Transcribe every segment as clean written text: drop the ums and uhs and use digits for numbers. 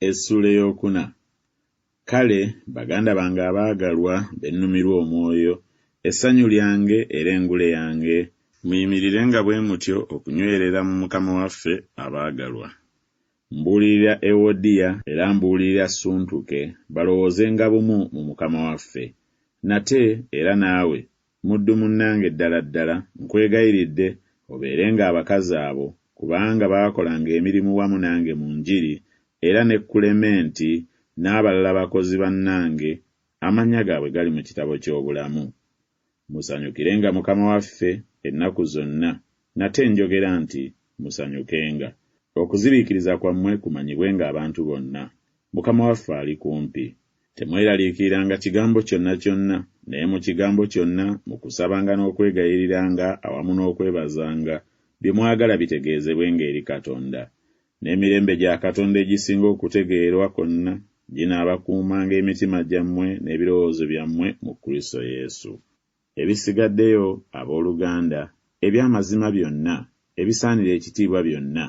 Essula ey'okuna. Kale baganda bange abaagalwa bennumirwa omwoyo, essanyu lyange era engule yange, muyimirirenga bwe mutyo okunywerera mu Mukama waffe abaagalwa. Mbuulirira Ewodiya era mbuulirira Suntuke balowoozenga bumu mu Mukama waffe. Nate era naawe muddu munnange ddala ddala nkwegayiridde obeerenga abakazi abo, kubanga baakolanga emirimu wamu nange mu njiri, era ne Kulementi n'abalala bakozi bannange amannya gaabwe gali mu kitabo ky'obulamu. Musanyukirenga Mukama waffe ennaku zonna, nate njogera nti musanyukenga. Okuziriikiriza kwammwe kumanyibwenga abantu bonna. Mukama waffe ali kumpi. Temweraliikiriranga kigambo kyonna kyonna, naye mu kigambo kyonna mu kusabanga n'okwegayiriranga awamu n'okwebazanga, bye mwagala bitegeezebwenga eri Katonda. N'emirembe gya Katonda egisinga okutegeerwa kwonna ginaabakuumanga emitima gyammwe n'ebirowoozo byammwe mu Kristo Yesu. Ebisigaddeyo abooluganda, eby'amazima byonna, ebisaanira ekitiibwa byonna,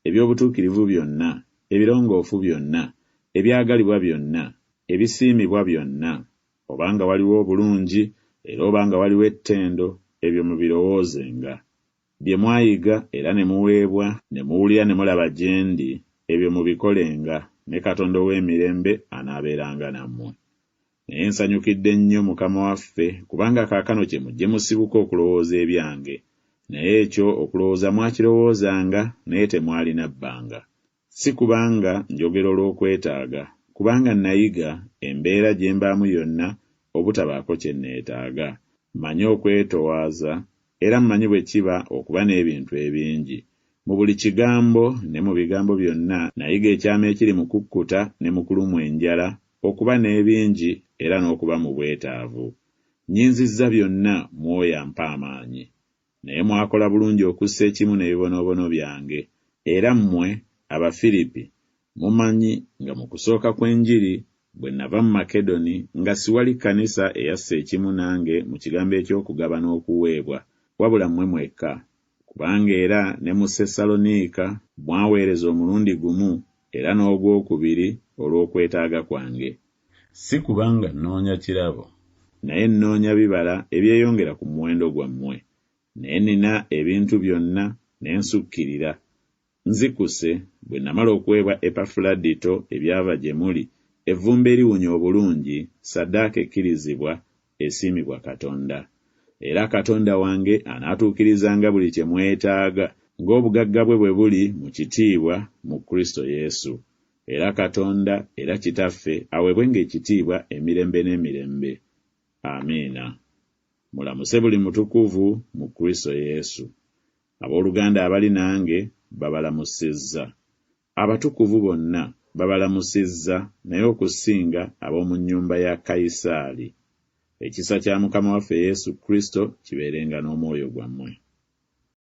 eby'obutuukirivu byonna, ebirongoofu byonna, ebyagalibwa byonna, ebisiimibwa byonna, obanga waliwo obulungi era obanga waliwo ettendo, ebyo mubirowoozenga. Bye mwayiga era ne muweebwa, ne muwulira ne mulaba gye ndi, ebyo mubikolenga, ne Katonda ow'emirembe anaabeeranga nammwe. Naye nsanyukidde nnyo Mukama waffe, kubanga kaakano kye mujje musibuka okulowooza ebyange. Naye ekyo okulowooza mwakirowoozanga, naye temwalina bbanga. Si kubanga njogera olw'okwetaaga, kubanga nayiga embeera gye mbaamu yonna obutabaako kye neetaaga. Mmanyi okwetowaaza, era mmanyi bwe kiba okuba n'ebintu ebingi. Mu buli kigambo ne mu bigambo byonna nayiga ekyama ekiri mu kukkuta ne mu kulumwa enjala, okuba n'ebingi era n'okuba mu bwetaavu. Nnyinzizza byonna mu oyo ampa amaanyi. Naye mwakola bulungi okussa ekimu n'ebibonoobono byange. Era mmwe Abafiripi mumanyi nga mu kusooka kw'enjiri bwe nava mu Makedoni nga siwali kkanisa eyassa ekimu nange mu kigambo eky'okugaba n'okuweebwa, wabula mmwe mwekka. Kubanga era ne mu Sessaloniika mwaweereza omulundi gumu era n'ogwokubiri olw'okwetaaga kwange. Si kubanga nnoonya kirabo, naye nnoonya bibala ebyeyongera ku muwendo gwammwe. Naye nina ebintu byonna ne nsukkirira. Nzikuse bwe namala okuweebwa Epafuladito ebyava gye muli, evvumbe eriwunya obulungi, ssaddaaka ekkirizibwa, esiimibwa Katonda. Era Katonda wange anaatuukirizanga buli kye mwetaaga, ng'obugagga bwe bwe buli mu kitiibwa mu Kristo Yesu. Era Katonda era Kitaffe aweebwenga ekitiibwa emirembe n'emirembe. Amiina. Mulamuse buli mutukuvu mu Kristo Yesu. Abooluganda abali nange babalamusizza. Abatukuvu bonna babalamusizza, naye okusinga ab'omu nnyumba ya Kayisaali. Ekisa kya Mukama waffe Yesu Kristo kibeerenga n'omwoyo gwammwe.